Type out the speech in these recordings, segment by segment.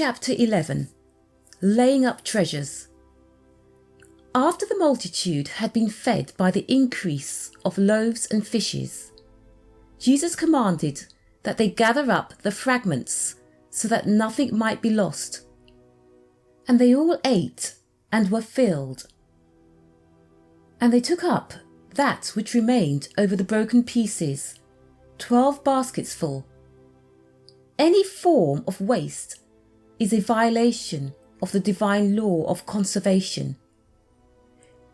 Chapter 11. Laying up treasures. After the multitude had been fed by the increase of loaves and fishes, Jesus commanded that they gather up the fragments so that nothing might be lost. And they all ate and were filled. And they took up that which remained over the broken pieces, 12 baskets full. Any form of waste is a violation of the divine law of conservation.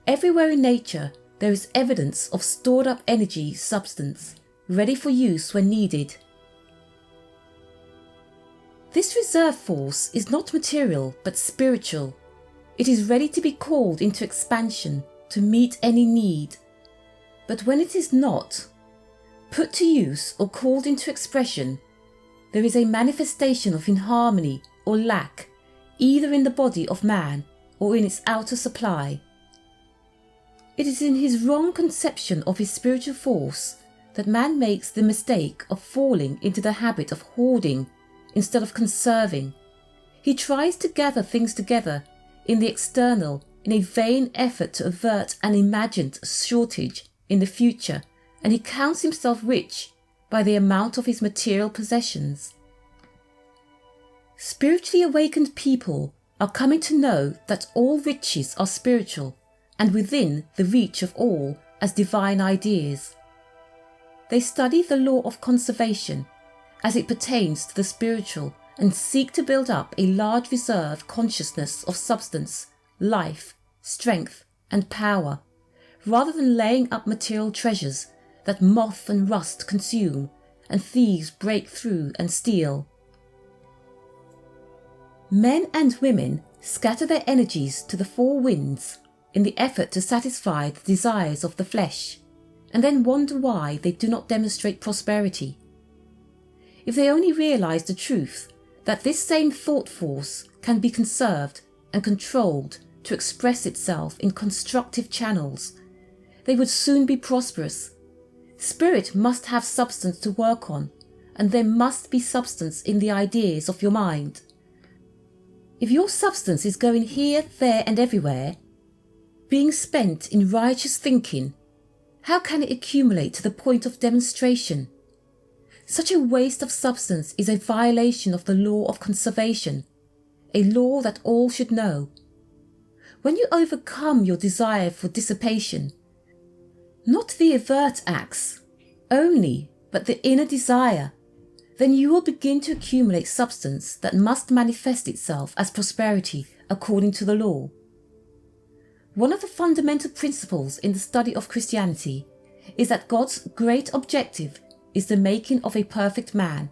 Everywhere in nature there is evidence of stored up energy substance, ready for use when needed. This reserve force is not material but spiritual. It is ready to be called into expansion to meet any need. But when it is not put to use or called into expression, there is a manifestation of inharmony or lack, either in the body of man or in its outer supply. It is in his wrong conception of his spiritual force that man makes the mistake of falling into the habit of hoarding instead of conserving. He tries to gather things together in the external in a vain effort to avert an imagined shortage in the future, and he counts himself rich by the amount of his material possessions. Spiritually awakened people are coming to know that all riches are spiritual and within the reach of all as divine ideas. They study the law of conservation as it pertains to the spiritual and seek to build up a large reserve consciousness of substance, life, strength and power, rather than laying up material treasures that moth and rust consume and thieves break through and steal. Men and women scatter their energies to the four winds in the effort to satisfy the desires of the flesh, and then wonder why they do not demonstrate prosperity. If they only realized the truth that this same thought force can be conserved and controlled to express itself in constructive channels, they would soon be prosperous. Spirit must have substance to work on, and there must be substance in the ideas of your mind. If your substance is going here, there and everywhere, being spent in righteous thinking, how can it accumulate to the point of demonstration? Such a waste of substance is a violation of the law of conservation, a law that all should know. When you overcome your desire for dissipation, not the overt acts only, but the inner desire, then you will begin to accumulate substance that must manifest itself as prosperity according to the law. One of the fundamental principles in the study of Christianity is that God's great objective is the making of a perfect man.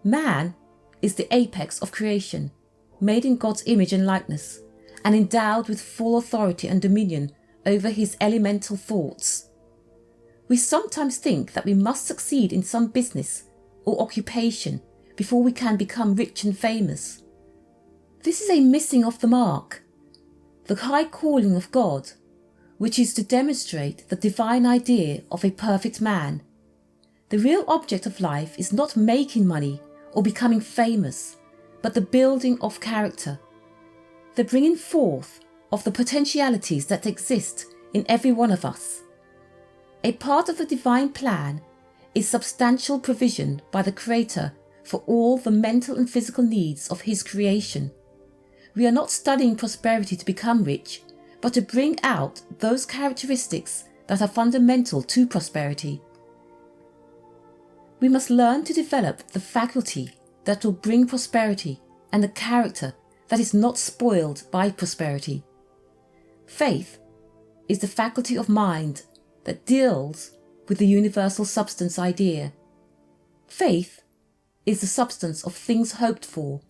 Man is the apex of creation, made in God's image and likeness, and endowed with full authority and dominion over his elemental thoughts. We sometimes think that we must succeed in some business or occupation before we can become rich and famous. This is a missing of the mark. The high calling of God, which is to demonstrate the divine idea of a perfect man. The real object of life is not making money or becoming famous, but the building of character, the bringing forth of the potentialities that exist in every one of us. A part of the divine plan is substantial provision by the Creator for all the mental and physical needs of his creation. We are not studying prosperity to become rich, but to bring out those characteristics that are fundamental to prosperity. We must learn to develop the faculty that will bring prosperity and the character that is not spoiled by prosperity. Faith is the faculty of mind that deals with the universal substance idea. Faith is the substance of things hoped for.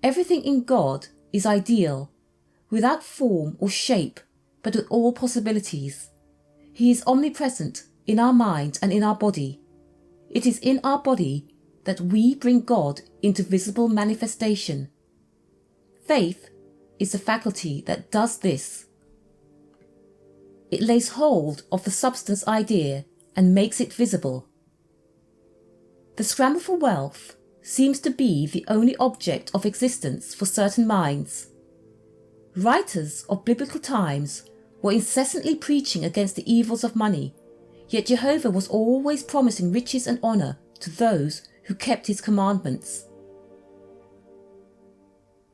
Everything in God is ideal, without form or shape, but with all possibilities. He is omnipresent in our mind and in our body. It is in our body that we bring God into visible manifestation. Faith is the faculty that does this. It lays hold of the substance idea and makes it visible. The scramble for wealth seems to be the only object of existence for certain minds. Writers of biblical times were incessantly preaching against the evils of money, yet Jehovah was always promising riches and honour to those who kept his commandments.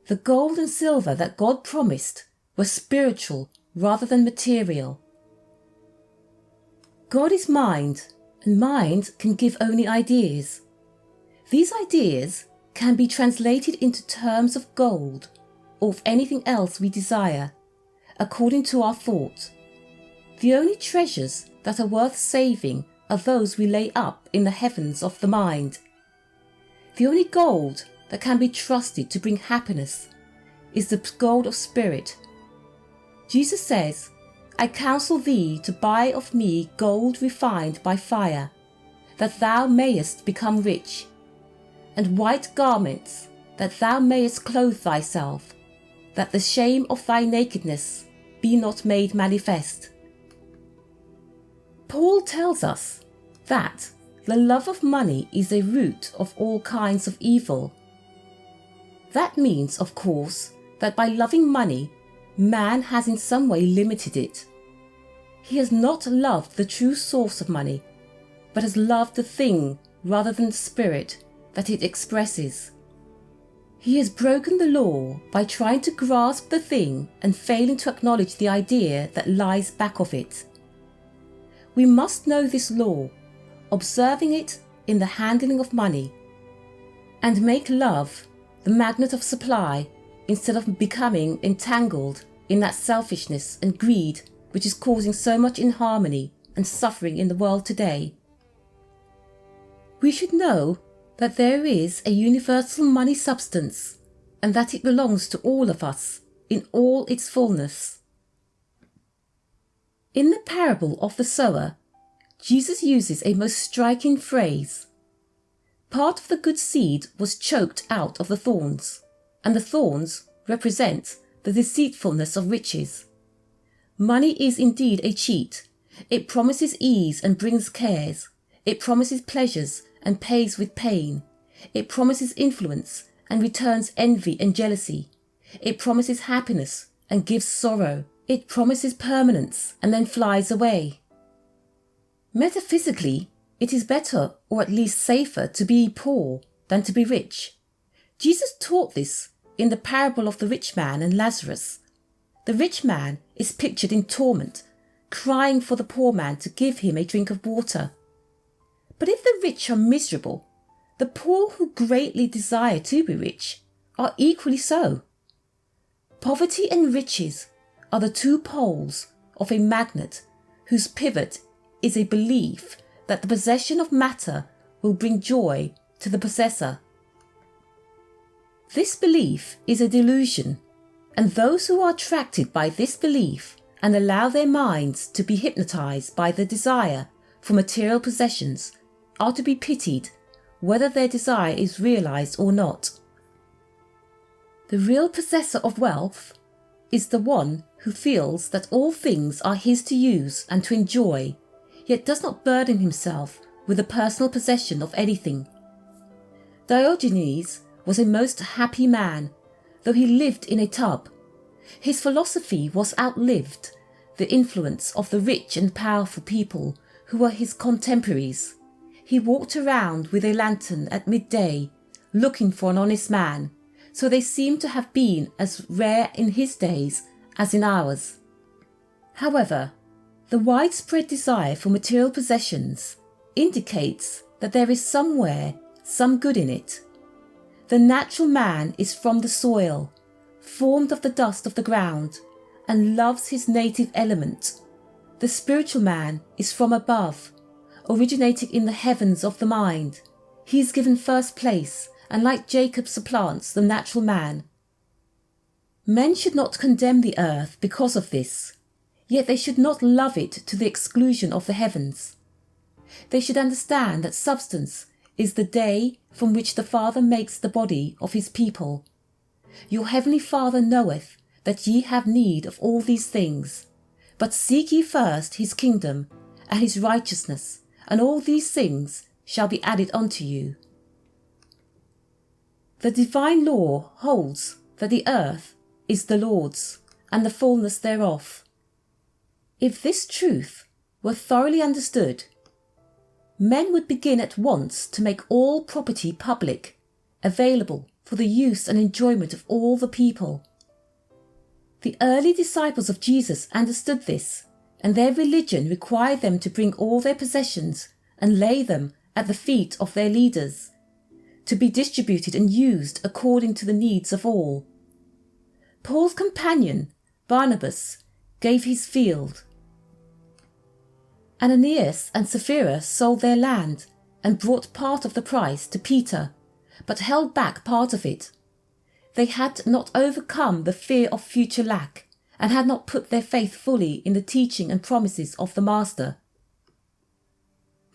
The gold and silver that God promised were spiritual rather than material. God is mind, and mind can give only ideas. These ideas can be translated into terms of gold or of anything else we desire, according to our thought. The only treasures that are worth saving are those we lay up in the heavens of the mind. The only gold that can be trusted to bring happiness is the gold of spirit. Jesus says, "I counsel thee to buy of me gold refined by fire, that thou mayest become rich, and white garments, that thou mayest clothe thyself, that the shame of thy nakedness be not made manifest." Paul tells us that the love of money is a root of all kinds of evil. That means, of course, that by loving money, man has in some way limited it. He has not loved the true source of money, but has loved the thing rather than the spirit that it expresses. He has broken the law by trying to grasp the thing and failing to acknowledge the idea that lies back of it. We must know this law, observing it in the handling of money, and make love the magnet of supply instead of becoming entangled in that selfishness and greed which is causing so much inharmony and suffering in the world today. We should know that there is a universal money substance and that it belongs to all of us in all its fullness. In the parable of the sower, Jesus uses a most striking phrase. Part of the good seed was choked out of the thorns, and the thorns represent the deceitfulness of riches. Money is indeed a cheat. It promises ease and brings cares. It promises pleasures and pays with pain. It promises influence and returns envy and jealousy. It promises happiness and gives sorrow. It promises permanence and then flies away. Metaphysically, it is better, or at least safer, to be poor than to be rich. Jesus taught this in the parable of the rich man and Lazarus. The rich man is pictured in torment, crying for the poor man to give him a drink of water. But if the rich are miserable, the poor who greatly desire to be rich are equally so. Poverty and riches are the two poles of a magnet whose pivot is a belief that the possession of matter will bring joy to the possessor. This belief is a delusion, and those who are attracted by this belief and allow their minds to be hypnotized by the desire for material possessions are to be pitied, whether their desire is realized or not. The real possessor of wealth is the one who feels that all things are his to use and to enjoy, yet does not burden himself with the personal possession of anything. Diogenes was a most happy man, though he lived in a tub. His philosophy was outlived the influence of the rich and powerful people who were his contemporaries. He walked around with a lantern at midday, looking for an honest man, so they seem to have been as rare in his days as in ours. However, the widespread desire for material possessions indicates that there is somewhere some good in it. The natural man is from the soil, formed of the dust of the ground, and loves his native element. The spiritual man is from above, originating in the heavens of the mind. He is given first place, and like Jacob supplants the natural man. Men should not condemn the earth because of this, yet they should not love it to the exclusion of the heavens. They should understand that substance is the day from which the Father makes the body of his people. Your heavenly Father knoweth that ye have need of all these things. But seek ye first his kingdom and his righteousness, and all these things shall be added unto you. The divine law holds that the earth is the Lord's, and the fullness thereof. If this truth were thoroughly understood, men would begin at once to make all property public, available for the use and enjoyment of all the people. The early disciples of Jesus understood this, and their religion required them to bring all their possessions and lay them at the feet of their leaders, to be distributed and used according to the needs of all. Paul's companion, Barnabas, gave his field. Ananias and Sapphira sold their land and brought part of the price to Peter, but held back part of it. They had not overcome the fear of future lack and had not put their faith fully in the teaching and promises of the Master.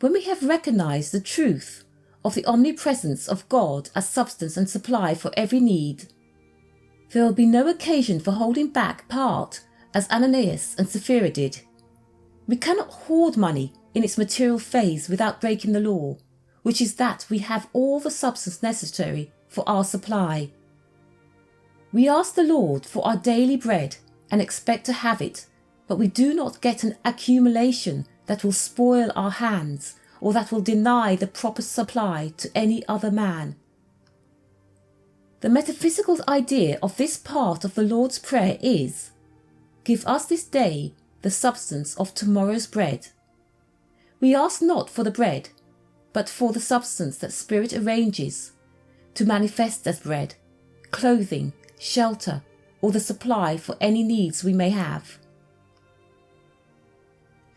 When we have recognized the truth of the omnipresence of God as substance and supply for every need, there will be no occasion for holding back part as Ananias and Sapphira did. We cannot hoard money in its material phase without breaking the law, which is that we have all the substance necessary for our supply. We ask the Lord for our daily bread and expect to have it, but we do not get an accumulation that will spoil our hands or that will deny the proper supply to any other man. The metaphysical idea of this part of the Lord's Prayer is, "Give us this day the substance of tomorrow's bread." We ask not for the bread, but for the substance that Spirit arranges to manifest as bread, clothing, shelter, or the supply for any needs we may have.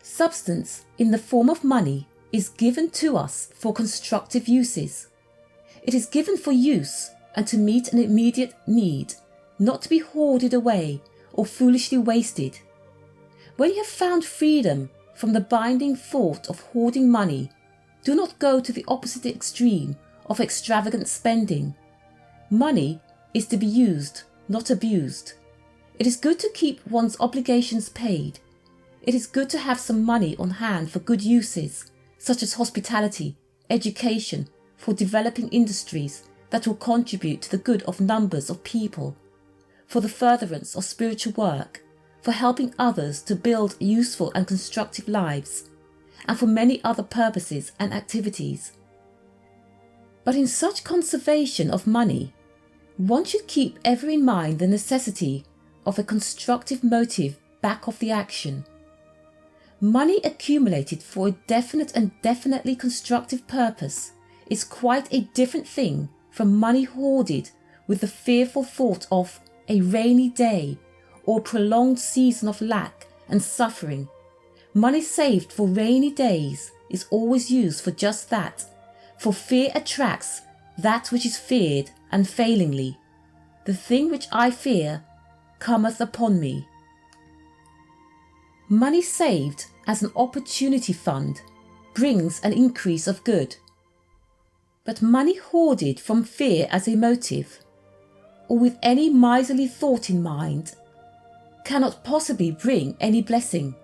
Substance in the form of money is given to us for constructive uses. It is given for use and to meet an immediate need, not to be hoarded away or foolishly wasted. When you have found freedom from the binding thought of hoarding money, do not go to the opposite extreme of extravagant spending. Money is to be used, not abused. It is good to keep one's obligations paid. It is good to have some money on hand for good uses, such as hospitality, education, for developing industries that will contribute to the good of numbers of people, for the furtherance of spiritual work, for helping others to build useful and constructive lives, and for many other purposes and activities. But in such conservation of money, one should keep ever in mind the necessity of a constructive motive back of the action. Money accumulated for a definite and definitely constructive purpose is quite a different thing from money hoarded with the fearful thought of a rainy day or prolonged season of lack and suffering. Money saved for rainy days is always used for just that, for fear attracts that which is feared unfailingly. The thing which I fear cometh upon me. Money saved as an opportunity fund brings an increase of good. But money hoarded from fear as a motive, or with any miserly thought in mind, cannot possibly bring any blessing.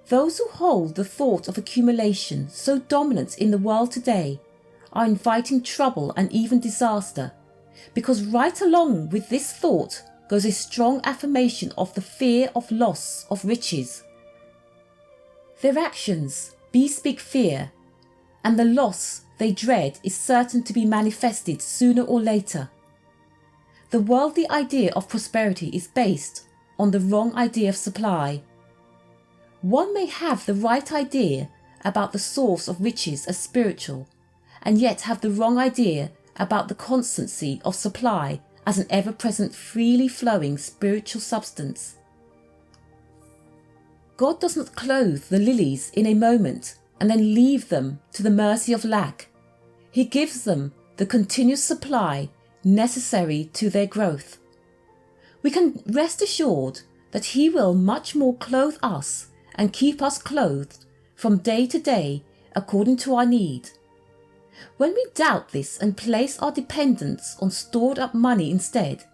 Those who hold the thought of accumulation so dominant in the world today are inviting trouble and even disaster, because right along with this thought goes a strong affirmation of the fear of loss of riches. Their actions bespeak fear, and the loss they dread is certain to be manifested sooner or later. The worldly idea of prosperity is based on the wrong idea of supply. One may have the right idea about the source of riches as spiritual, and yet have the wrong idea about the constancy of supply as an ever-present, freely flowing spiritual substance. God does not clothe the lilies in a moment and then leave them to the mercy of lack. He gives them the continuous supply necessary to their growth. We can rest assured that He will much more clothe us and keep us clothed from day to day according to our need. When we doubt this and place our dependence on stored up money instead,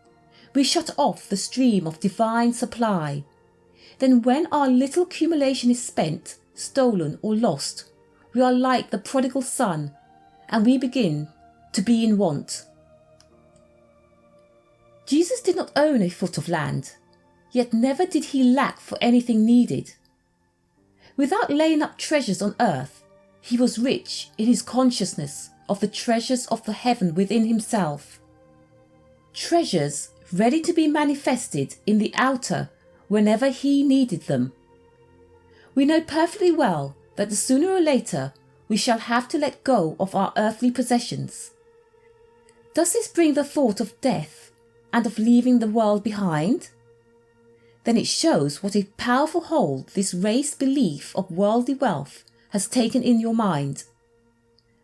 we shut off the stream of divine supply. Then when our little accumulation is spent, stolen or lost, we are like the prodigal son, and we begin to be in want. Jesus did not own a foot of land, yet never did he lack for anything needed. Without laying up treasures on earth, he was rich in his consciousness of the treasures of the heaven within himself. Treasures ready to be manifested in the outer whenever he needed them. We know perfectly well that sooner or later we shall have to let go of our earthly possessions. Does this bring the thought of death and of leaving the world behind? Then it shows what a powerful hold this race belief of worldly wealth has taken in your mind.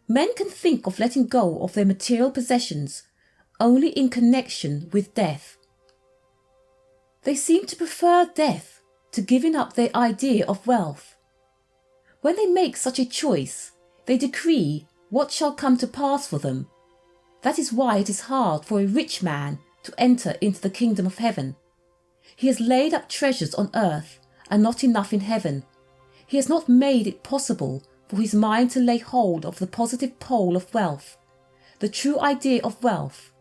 Men can think of letting go of their material possessions only in connection with death. They seem to prefer death to giving up their idea of wealth. When they make such a choice, they decree what shall come to pass for them. That is why it is hard for a rich man to enter into the kingdom of heaven. He has laid up treasures on earth and not enough in heaven. He has not made it possible for his mind to lay hold of the positive pole of wealth, the true idea of wealth.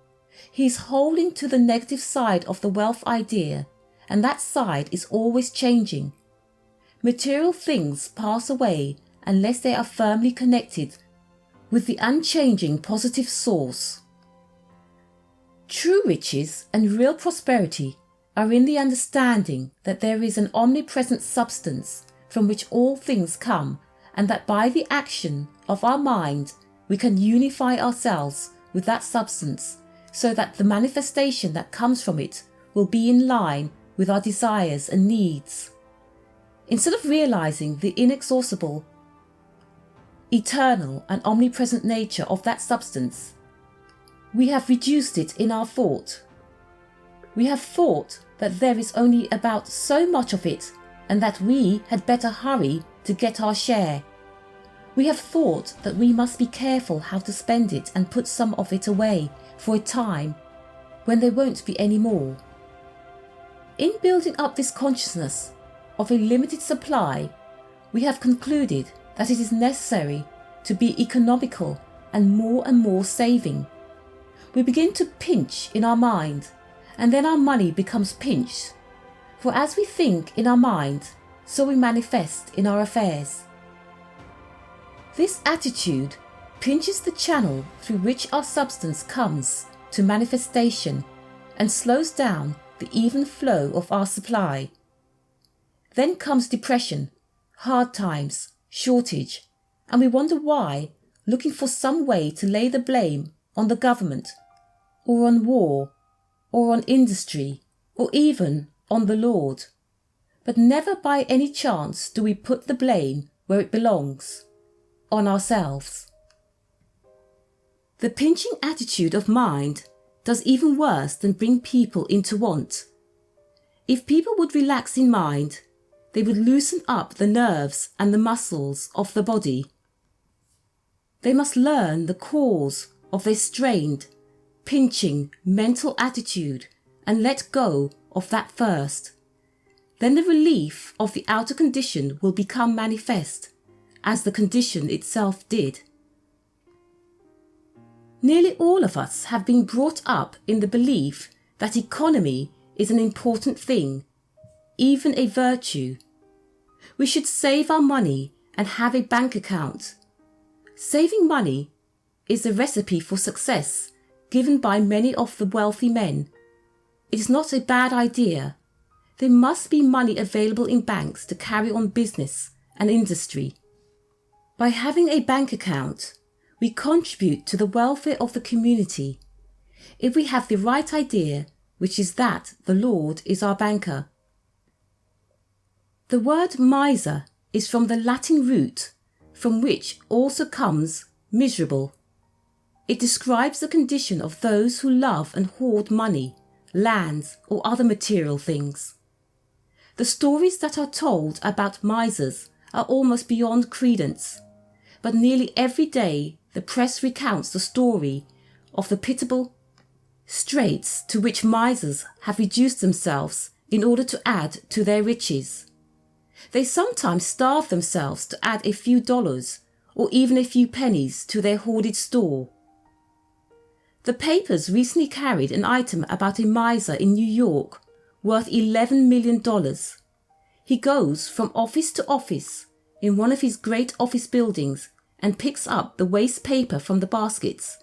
He is holding to the negative side of the wealth idea, and that side is always changing. Material things pass away unless they are firmly connected with the unchanging positive source. True riches and real prosperity are in the understanding that there is an omnipresent substance from which all things come, and that by the action of our mind we can unify ourselves with that substance so that the manifestation that comes from it will be in line with our desires and needs. Instead of realizing the inexhaustible, eternal and omnipresent nature of that substance, we have reduced it in our thought. We have thought that there is only about so much of it and that we had better hurry to get our share. We have thought that we must be careful how to spend it and put some of it away for a time when there won't be any more. In building up this consciousness of a limited supply, we have concluded that it is necessary to be economical and more saving. We begin to pinch in our mind, and then our money becomes pinched. For as we think in our mind, so we manifest in our affairs. This attitude pinches the channel through which our substance comes to manifestation and slows down the even flow of our supply. Then comes depression, hard times, shortage, and we wonder why, looking for some way to lay the blame on the government, or on war, or on industry, or even on the Lord. But never by any chance do we put the blame where it belongs, on ourselves. The pinching attitude of mind does even worse than bring people into want. If people would relax in mind, they would loosen up the nerves and the muscles of the body. They must learn the cause of their strained, pinching mental attitude and let go of that first. Then the relief of the outer condition will become manifest, as the condition itself did. Nearly all of us have been brought up in the belief that economy is an important thing, even a virtue. We should save our money and have a bank account. Saving money is the recipe for success given by many of the wealthy men. It is not a bad idea. There must be money available in banks to carry on business and industry. By having a bank account, we contribute to the welfare of the community. If we have the right idea, which is that the Lord is our banker. The word miser is from the Latin root, from which also comes miserable. It describes the condition of those who love and hoard money, lands, or other material things. The stories that are told about misers are almost beyond credence, but nearly every day the press recounts the story of the pitiable straits to which misers have reduced themselves in order to add to their riches. They sometimes starve themselves to add a few dollars or even a few pennies to their hoarded store. The papers recently carried an item about a miser in New York worth $11 million. He goes from office to office in one of his great office buildings and picks up the waste paper from the baskets,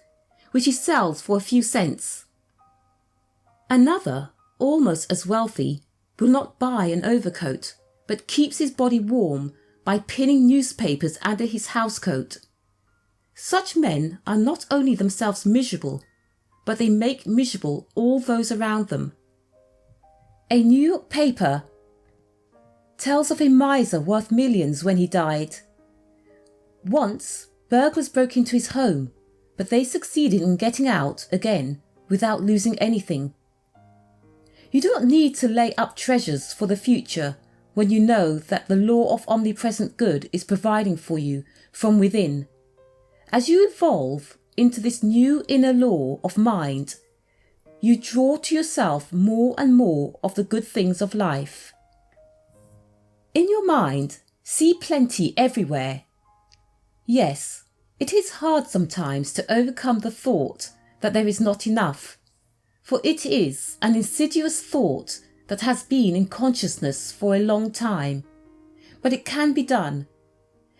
which he sells for a few cents. Another, almost as wealthy, will not buy an overcoat, but keeps his body warm by pinning newspapers under his housecoat. Such men are not only themselves miserable, but they make miserable all those around them. A New York paper tells of a miser worth millions when he died. Once, burglars broke into his home, but they succeeded in getting out again without losing anything. You do not need to lay up treasures for the future when you know that the law of omnipresent good is providing for you from within. As you evolve into this new inner law of mind, you draw to yourself more and more of the good things of life. In your mind, see plenty everywhere. Yes, it is hard sometimes to overcome the thought that there is not enough, for it is an insidious thought that has been in consciousness for a long time. But it can be done.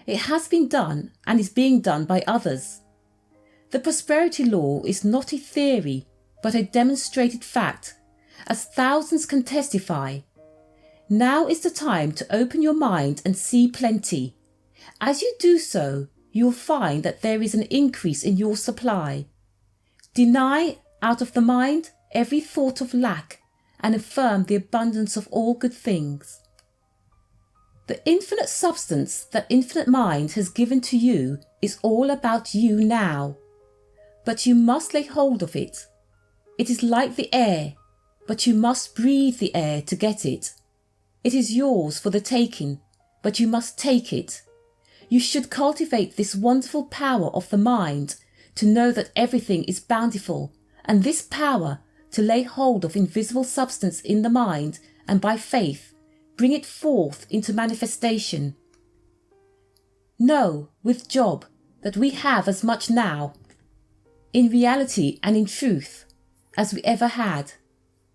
It has been done and is being done by others. The prosperity law is not a theory, but a demonstrated fact, as thousands can testify. Now is the time to open your mind and see plenty. As you do so, you will find that there is an increase in your supply. Deny out of the mind every thought of lack and affirm the abundance of all good things. The infinite substance that infinite mind has given to you is all about you now. But you must lay hold of it. It is like the air, but you must breathe the air to get it. It is yours for the taking, but you must take it. You should cultivate this wonderful power of the mind to know that everything is bountiful, and this power to lay hold of invisible substance in the mind and by faith bring it forth into manifestation. Know with Job that we have as much now, in reality and in truth, as we ever had.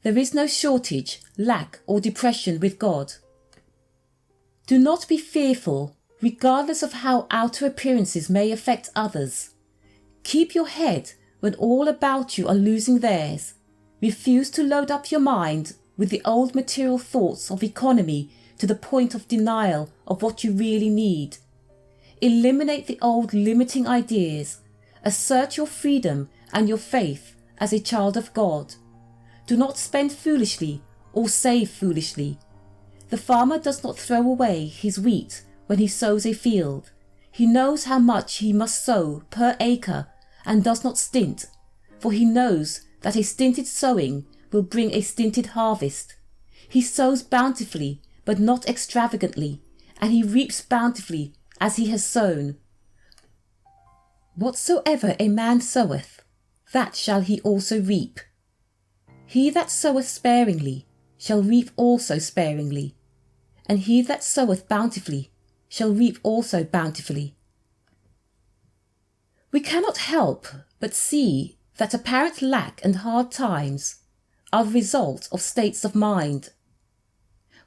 There is no shortage, lack or depression with God. Do not be fearful, regardless of how outer appearances may affect others. Keep your head when all about you are losing theirs. Refuse to load up your mind with the old material thoughts of economy to the point of denial of what you really need. Eliminate the old limiting ideas. Assert your freedom and your faith as a child of God. Do not spend foolishly or save foolishly. The farmer does not throw away his wheat when he sows a field. He knows how much he must sow per acre and does not stint, for he knows that a stinted sowing will bring a stinted harvest. He sows bountifully, but not extravagantly, and he reaps bountifully as he has sown. Whatsoever a man soweth, that shall he also reap. He that soweth sparingly shall reap also sparingly, and he that soweth bountifully shall reap also bountifully. We cannot help but see that apparent lack and hard times are the result of states of mind.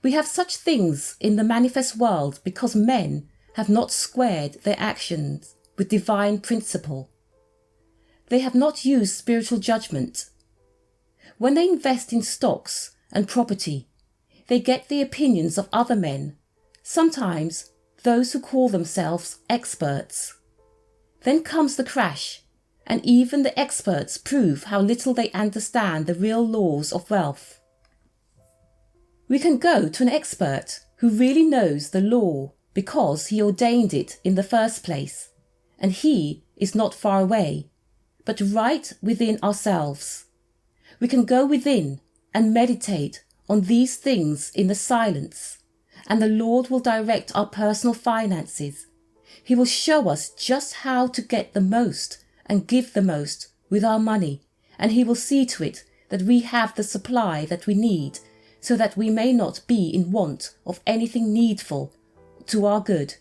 We have such things in the manifest world because men have not squared their actions with divine principle. They have not used spiritual judgment. When they invest in stocks and property, they get the opinions of other men, sometimes those who call themselves experts. Then comes the crash, and even the experts prove how little they understand the real laws of wealth. We can go to an expert who really knows the law because he ordained it in the first place, and he is not far away, but right within ourselves. We can go within and meditate on these things in the silence, and the Lord will direct our personal finances. He will show us just how to get the most and give the most with our money, and he will see to it that we have the supply that we need, so that we may not be in want of anything needful to our good.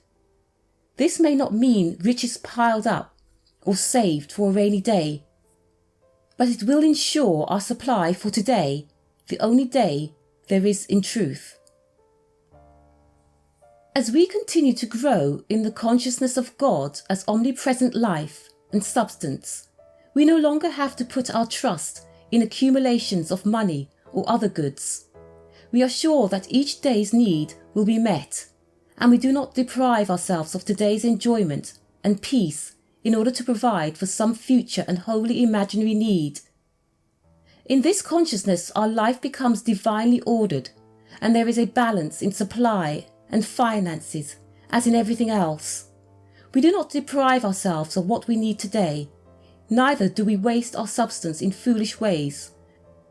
This may not mean riches piled up or saved for a rainy day. but it will ensure our supply for today, the only day there is in truth. As we continue to grow in the consciousness of God as omnipresent life and substance, we no longer have to put our trust in accumulations of money or other goods. We are sure that each day's need will be met, and we do not deprive ourselves of today's enjoyment and peace in order to provide for some future and wholly imaginary need. In this consciousness, our life becomes divinely ordered, and there is a balance in supply and finances as in everything else. We do not deprive ourselves of what we need today, neither do we waste our substance in foolish ways,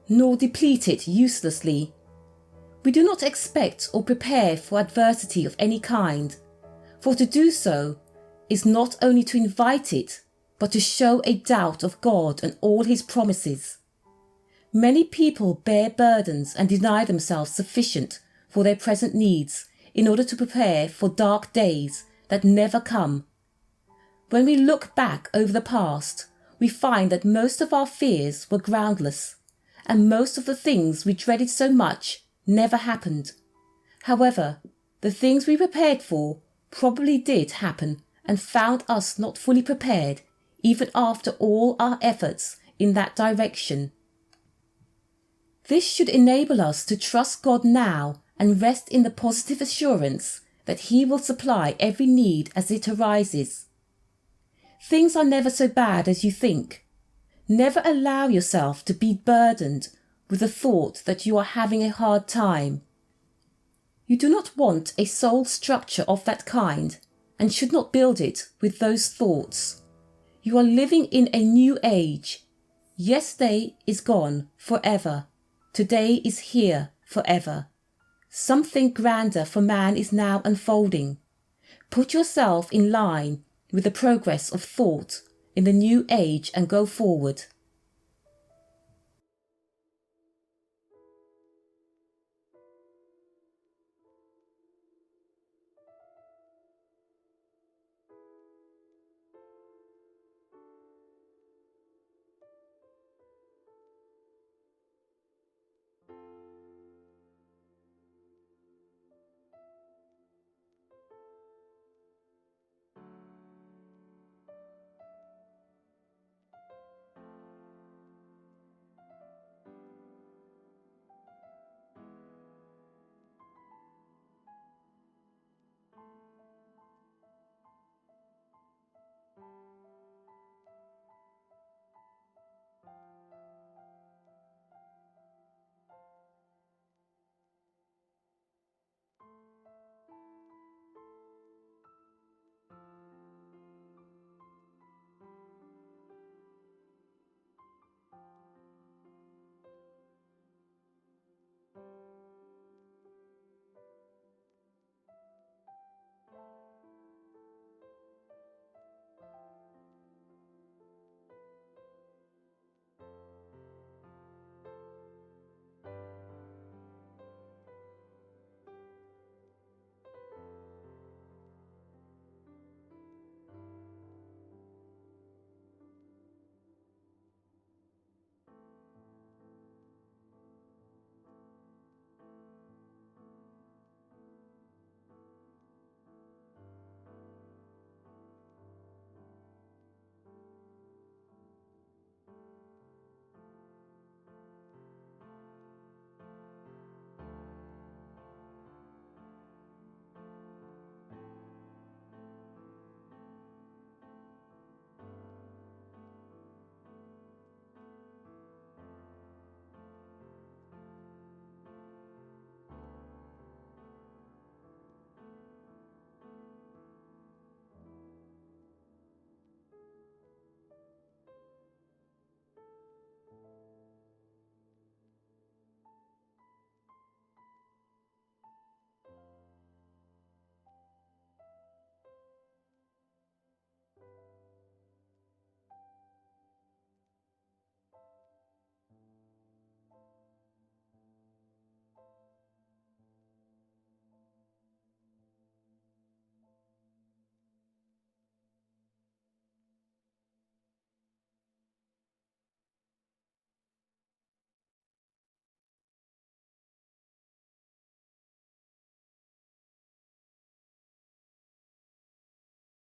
nor deplete it uselessly. We do not expect or prepare for adversity of any kind, for to do so is not only to invite it, but to show a doubt of God and all his promises. Many people bear burdens and deny themselves sufficient for their present needs in order to prepare for dark days that never come. When we look back over the past, we find that most of our fears were groundless, and most of the things we dreaded so much never happened. However, the things we prepared for probably did happen and found us not fully prepared, even after all our efforts in that direction. This should enable us to trust God now and rest in the positive assurance that he will supply every need as it arises. Things are never so bad as you think. Never allow yourself to be burdened with the thought that you are having a hard time. You do not want a soul structure of that kind, and should not build it with those thoughts. You are living in a new age. Yesterday is gone forever. Today is here forever. Something grander for man is now unfolding. Put yourself in line with the progress of thought in the new age and go forward.